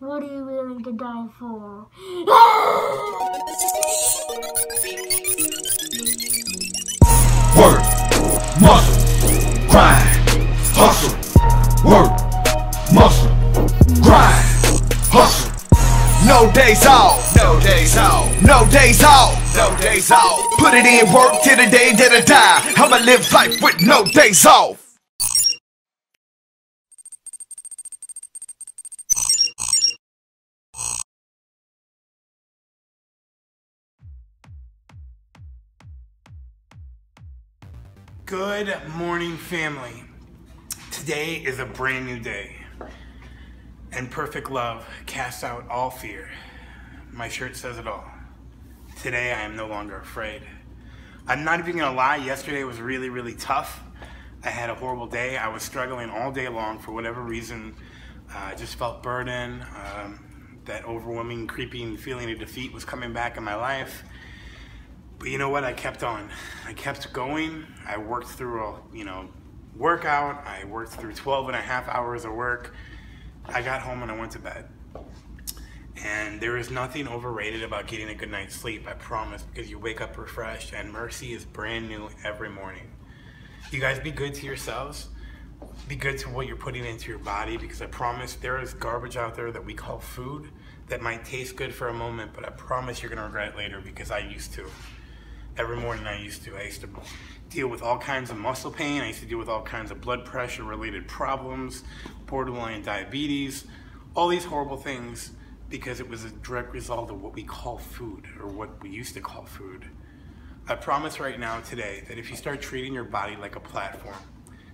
What are you willing to die for? Work, muscle, grind, hustle. Work, muscle, grind, hustle. No days off, no days off, no days off, no days off. Put it in work till the day that I die. I'ma live life with no days off. Good morning, family. Today is a brand new day, and perfect love casts out all fear. My shirt says it all. Today I am no longer afraid. I'm not even gonna lie, yesterday was really tough. I had a horrible day. I was struggling all day long for whatever reason. I just felt burden. That overwhelming, creeping feeling of defeat was coming back in my life. But you know what? I kept on. I kept going. I worked through a, workout. I worked through 12 and a half hours of work. I got home and I went to bed. And there is nothing overrated about getting a good night's sleep, I promise, because you wake up refreshed and mercy is brand new every morning. You guys be good to yourselves. Be good to what you're putting into your body, because I promise there is garbage out there that we call food that might taste good for a moment, but I promise you're gonna regret it later, because I used to. Every morning I used to deal with all kinds of muscle pain. I used to deal with all kinds of blood pressure related problems, borderline diabetes, all these horrible things, because it was a direct result of what we call food, or what we used to call food. I promise right now today that if you start treating your body like a platform,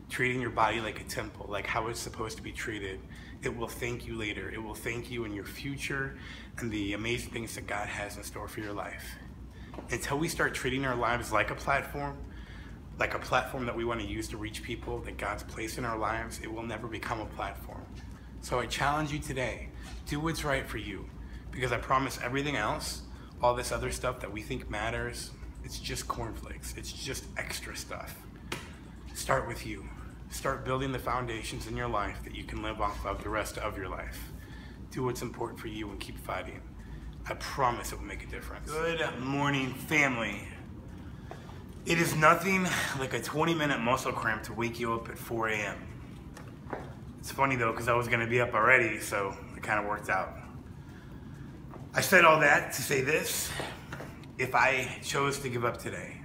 treating your body like a temple, like how it's supposed to be treated, it will thank you later. It will thank you in your future and the amazing things that God has in store for your life. Until we start treating our lives like a platform that we want to use to reach people that God's placed in our lives, it will never become a platform. So I challenge you today, do what's right for you, because I promise everything else, all this other stuff that we think matters, it's just cornflakes, it's just extra stuff. Start with you. Start building the foundations in your life that you can live off of the rest of your life. Do what's important for you and keep fighting. I promise it will make a difference. Good morning, family. It is nothing like a 20-minute muscle cramp to wake you up at 4 a.m. It's funny though, because I was gonna be up already, so it kind of worked out. I said all that to say this: if I chose to give up today,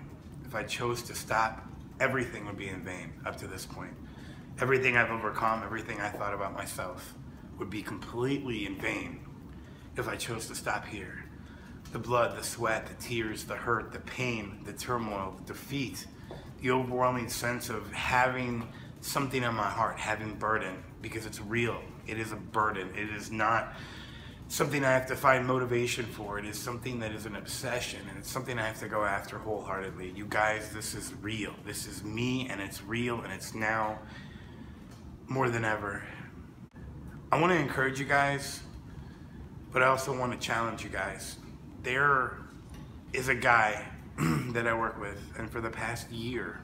if I chose to stop, everything would be in vain up to this point. Everything I've overcome, everything I thought about myself would be completely in vain if I chose to stop here. The blood, the sweat, the tears, the hurt, the pain, the turmoil, the defeat, the overwhelming sense of having something on my heart, having burden, because it's real. It is a burden. It is not something I have to find motivation for. It is something that is an obsession, and it's something I have to go after wholeheartedly. You guys, this is real. This is me, and it's real, and it's now more than ever. I want to encourage you guys, but I also want to challenge you guys. There is a guy that I work with, and for the past year,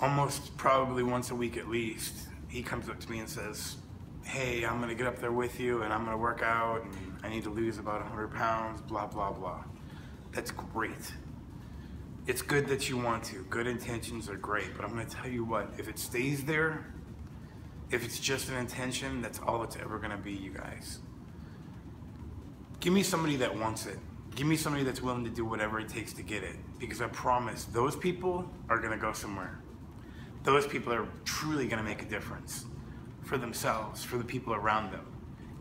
almost probably once a week at least, he comes up to me and says, hey, I'm gonna get up there with you and I'm gonna work out and I need to lose about 100 pounds, blah, blah, blah. That's great. It's good that you want to. Good intentions are great, but I'm gonna tell you what, if it stays there, if it's just an intention, that's all it's ever gonna be, you guys. Give me somebody that wants it. Give me somebody that's willing to do whatever it takes to get it, because I promise those people are gonna go somewhere. Those people are truly gonna make a difference for themselves, for the people around them.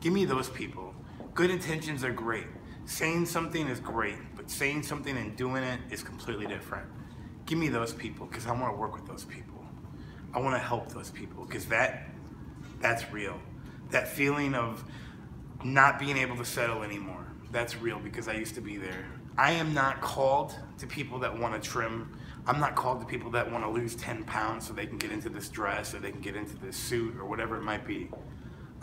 Give me those people. Good intentions are great. Saying something is great, but saying something and doing it is completely different. Give me those people, because I want to work with those people. I want to help those people, because that's real. That feeling of not being able to settle anymore, that's real, because I used to be there. I am not called to people that want to trim. I'm not called to people that want to lose 10 pounds so they can get into this dress or they can get into this suit or whatever it might be.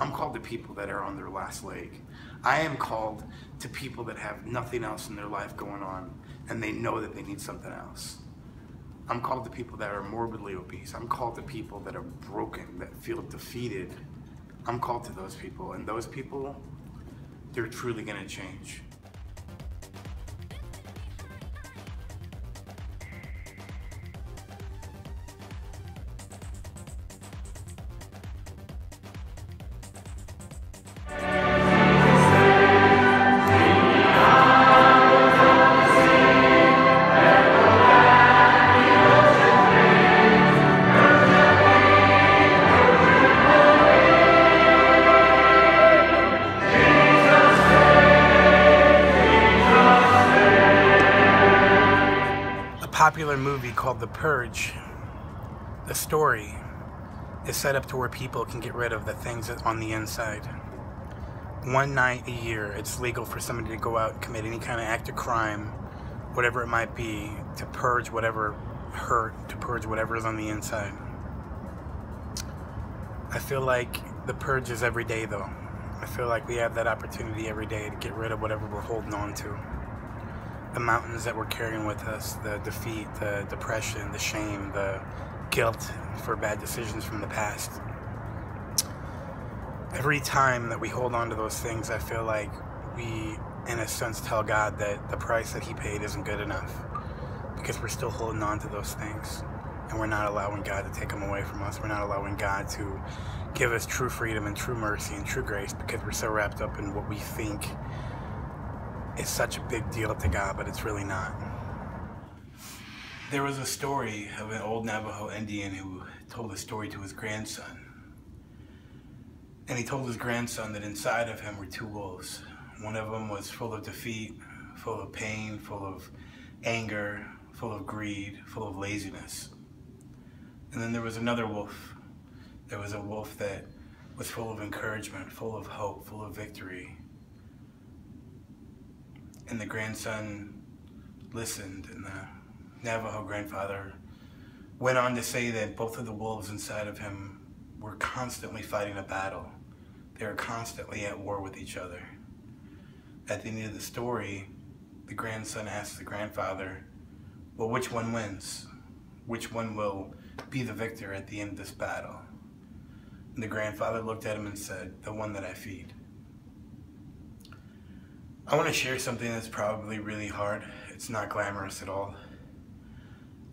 I'm called to people that are on their last leg. I am called to people that have nothing else in their life going on and they know that they need something else. I'm called to people that are morbidly obese. I'm called to people that are broken, that feel defeated, I'm called to those people, and those people, they're truly gonna change. Popular movie called The Purge, the story is set up to where people can get rid of the things that on the inside. One night a year, it's legal for somebody to go out and commit any kind of act of crime, whatever it might be, to purge whatever hurt, to purge whatever is on the inside. I feel like the purge is every day though. I feel like we have that opportunity every day to get rid of whatever we're holding on to. The mountains that we're carrying with us, the defeat, the depression, the shame, the guilt for bad decisions from the past. Every time that we hold on to those things, I feel like we, in a sense, tell God that the price that He paid isn't good enough, because we're still holding on to those things, and we're not allowing God to take them away from us. We're not allowing God to give us true freedom and true mercy and true grace, because we're so wrapped up in what we think is such a big deal to God, but it's really not. There was a story of an old Navajo Indian who told a story to his grandson. And he told his grandson that inside of him were two wolves. One of them was full of defeat, full of pain, full of anger, full of greed, full of laziness. And then there was another wolf. There was a wolf that was full of encouragement, full of hope, full of victory. And the grandson listened, and the Navajo grandfather went on to say that both of the wolves inside of him were constantly fighting a battle. They were constantly at war with each other. At the end of the story, the grandson asked the grandfather, well, which one wins? Which one will be the victor at the end of this battle? And the grandfather looked at him and said, the one that I feed. I want to share something that's probably really hard. It's not glamorous at all.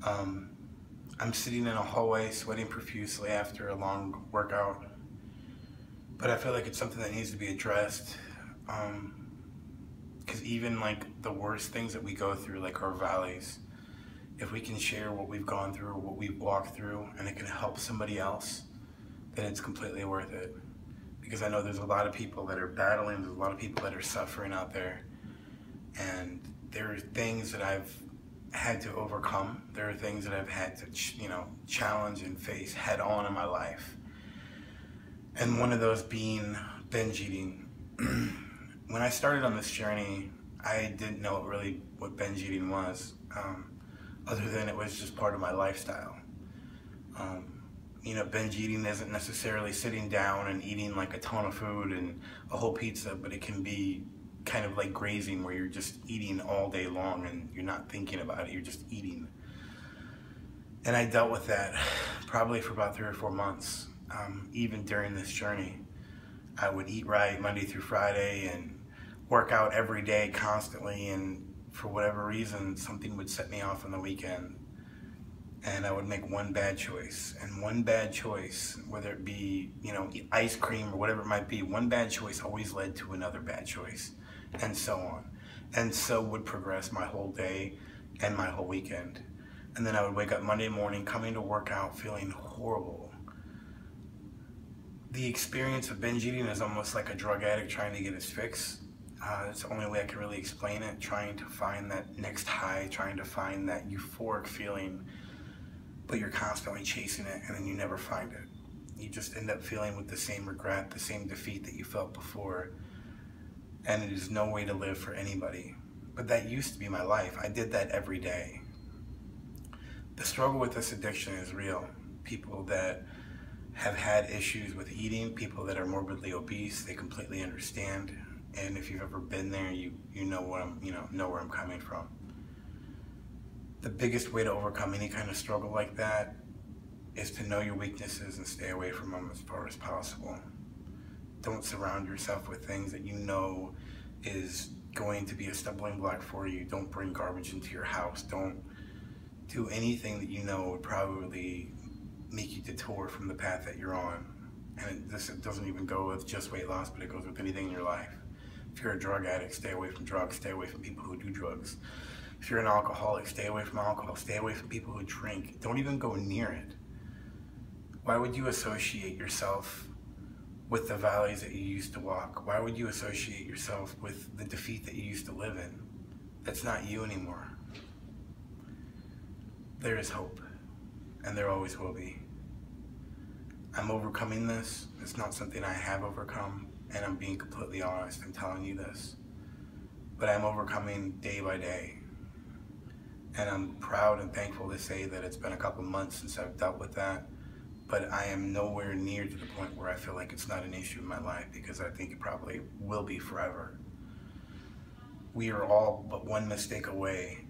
I'm sitting in a hallway sweating profusely after a long workout, but I feel like it's something that needs to be addressed, because even like the worst things that we go through, like our valleys, if we can share what we've gone through, what we've walked through, and it can help somebody else, then it's completely worth it. Because I know there's a lot of people that are battling, there's a lot of people that are suffering out there, and there are things that I've had to overcome. There are things that I've had to, challenge and face head on in my life. And one of those being binge eating. When I started on this journey, I didn't know really what binge eating was, other than it was just part of my lifestyle. Binge eating isn't necessarily sitting down and eating like a ton of food and a whole pizza, but it can be kind of like grazing, where you're just eating all day long and you're not thinking about it, you're just eating. And I dealt with that probably for about 3 or 4 months. Even during this journey, I would eat right Monday through Friday and work out every day constantly, and for whatever reason, something would set me off on the weekend. And I would make one bad choice, and one bad choice, whether it be, ice cream or whatever it might be, one bad choice always led to another bad choice, and so on. And so would progress my whole day and my whole weekend. And then I would wake up Monday morning, coming to work out, feeling horrible. The experience of binge eating is almost like a drug addict trying to get his fix. It's the only way I can really explain it, trying to find that next high, trying to find that euphoric feeling, but you're constantly chasing it, and then you never find it. You just end up feeling with the same regret, the same defeat that you felt before, and it is no way to live for anybody. But that used to be my life. I did that every day. The struggle with this addiction is real. People that have had issues with eating, people that are morbidly obese, they completely understand. And if you've ever been there, you know where I'm coming from. The biggest way to overcome any kind of struggle like that is to know your weaknesses and stay away from them as far as possible. Don't surround yourself with things that you know is going to be a stumbling block for you. Don't bring garbage into your house. Don't do anything that you know would probably make you detour from the path that you're on. And this doesn't even go with just weight loss, but it goes with anything in your life. If you're a drug addict, stay away from drugs, stay away from people who do drugs. If you're an alcoholic, stay away from alcohol, stay away from people who drink. Don't even go near it. Why would you associate yourself with the valleys that you used to walk? Why would you associate yourself with the defeat that you used to live in? That's not you anymore. There is hope, and there always will be. I'm overcoming this. It's not something I have overcome, and I'm being completely honest. I'm telling you this. But I'm overcoming day by day. And I'm proud and thankful to say that it's been a couple months since I've dealt with that. But I am nowhere near to the point where I feel like it's not an issue in my life, because I think it probably will be forever. We are all but one mistake away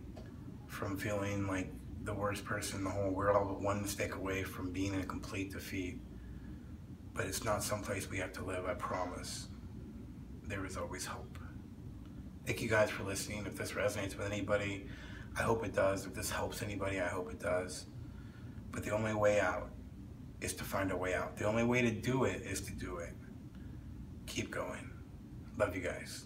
from feeling like the worst person in the whole world, but one mistake away from being in complete defeat. But it's not someplace we have to live, I promise. There is always hope. Thank you guys for listening. If this resonates with anybody, I hope it does. If this helps anybody, I hope it does. But the only way out is to find a way out. The only way to do it is to do it. Keep going. Love you guys.